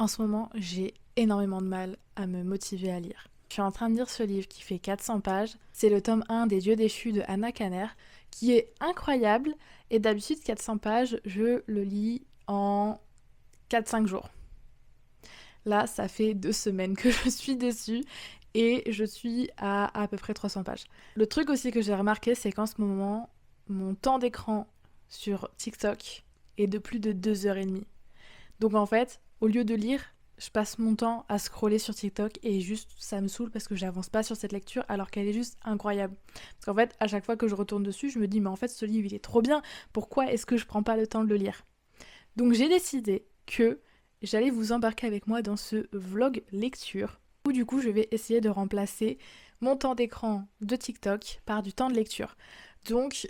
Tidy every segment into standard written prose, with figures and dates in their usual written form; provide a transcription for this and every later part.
En ce moment, j'ai énormément de mal à me motiver à lire. Je suis en train de lire ce livre qui fait 400 pages. C'est le tome 1 des Dieux déchus de Anna Kanner, qui est incroyable. Et d'habitude, 400 pages, je le lis en 4-5 jours. Là, ça fait 2 semaines que je suis dessus et je suis à peu près 300 pages. Le truc aussi que j'ai remarqué, c'est qu'en ce moment, mon temps d'écran sur TikTok est de plus de 2h30. Donc en fait, au lieu de lire, je passe mon temps à scroller sur TikTok et juste ça me saoule parce que j'avance pas sur cette lecture alors qu'elle est juste incroyable. Parce qu'en fait, à chaque fois que je retourne dessus, je me dis mais en fait ce livre il est trop bien, pourquoi est-ce que je prends pas le temps de le lire? Donc j'ai décidé que j'allais vous embarquer avec moi dans ce vlog lecture où du coup je vais essayer de remplacer mon temps d'écran de TikTok par du temps de lecture. Donc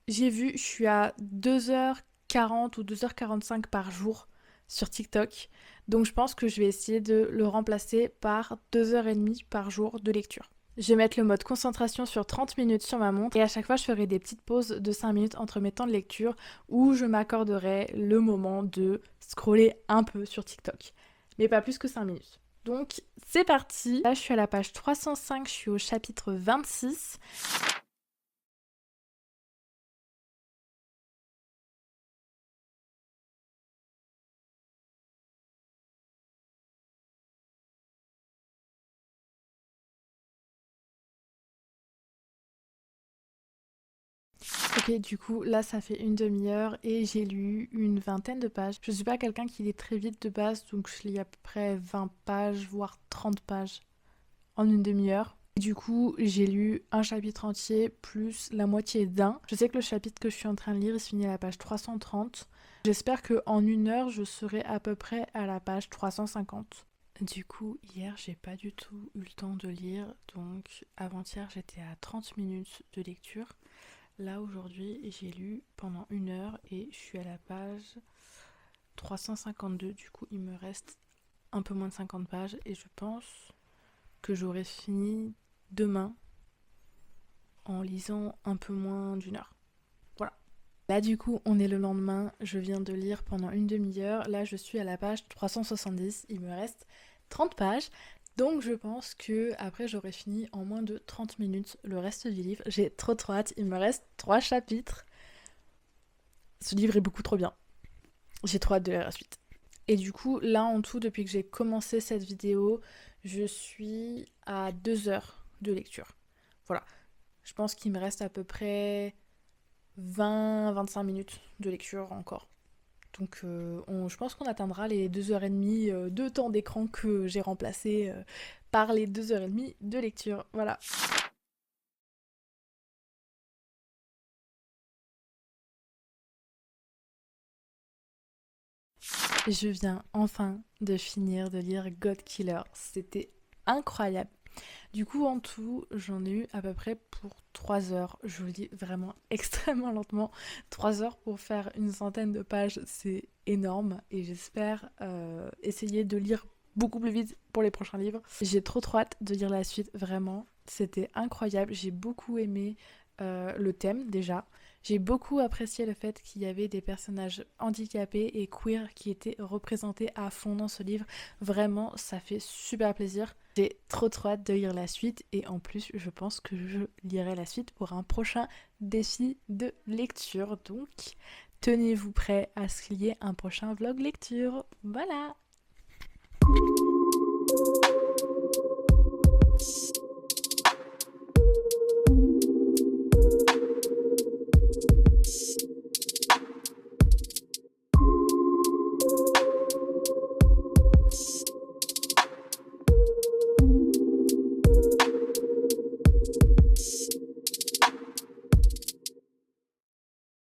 j'ai vu, je suis à 2h40 ou 2h45 par jour sur TikTok. Donc je pense que je vais essayer de le remplacer par 2h30 par jour de lecture. Je vais mettre le mode concentration sur 30 minutes sur ma montre et à chaque fois je ferai des petites pauses de 5 minutes entre mes temps de lecture où je m'accorderai le moment de scroller un peu sur TikTok. Mais pas plus que 5 minutes. Donc c'est parti. Là je suis à la page 305, je suis au chapitre 26. Ok, du coup, là, ça fait une demi-heure et j'ai lu une vingtaine de pages. Je suis pas quelqu'un qui lit très vite de base, donc je lis à peu près 20 pages, voire 30 pages en une demi-heure. Et du coup, j'ai lu un chapitre entier plus la moitié d'un. Je sais que le chapitre que je suis en train de lire, il se finit à la page 330. J'espère qu'en une heure, je serai à peu près à la page 350. Du coup, hier, j'ai pas du tout eu le temps de lire, donc avant-hier, j'étais à 30 minutes de lecture. Là aujourd'hui j'ai lu pendant une heure et je suis à la page 352, du coup il me reste un peu moins de 50 pages et je pense que j'aurai fini demain en lisant un peu moins d'une heure. Voilà. Là du coup on est le lendemain, je viens de lire pendant une demi-heure, là je suis à la page 370, il me reste 30 pages. Donc je pense que après j'aurai fini en moins de 30 minutes le reste du livre. J'ai trop hâte, il me reste 3 chapitres. Ce livre est beaucoup trop bien. J'ai trop hâte de lire la suite. Et du coup, là en tout, depuis que j'ai commencé cette vidéo, je suis à 2 heures de lecture. Voilà. Je pense qu'il me reste à peu près 20-25 minutes de lecture encore. Donc je pense qu'on atteindra les 2h30 de temps d'écran que j'ai remplacé par les 2h30 de lecture. Voilà. Je viens enfin de finir de lire God Killer. C'était incroyable. Du coup, en tout, j'en ai eu à peu près pour 3 heures. Je vous le dis vraiment extrêmement lentement. 3 heures pour faire une centaine de pages, c'est énorme. Et j'espère essayer de lire beaucoup plus vite pour les prochains livres. J'ai trop hâte de lire la suite, vraiment. C'était incroyable. J'ai beaucoup aimé le thème déjà. J'ai beaucoup apprécié le fait qu'il y avait des personnages handicapés et queer qui étaient représentés à fond dans ce livre. Vraiment, ça fait super plaisir. J'ai trop hâte de lire la suite et en plus, je pense que je lirai la suite pour un prochain défi de lecture. Donc, tenez-vous prêts à ce qu'il y ait un prochain vlog lecture. Voilà!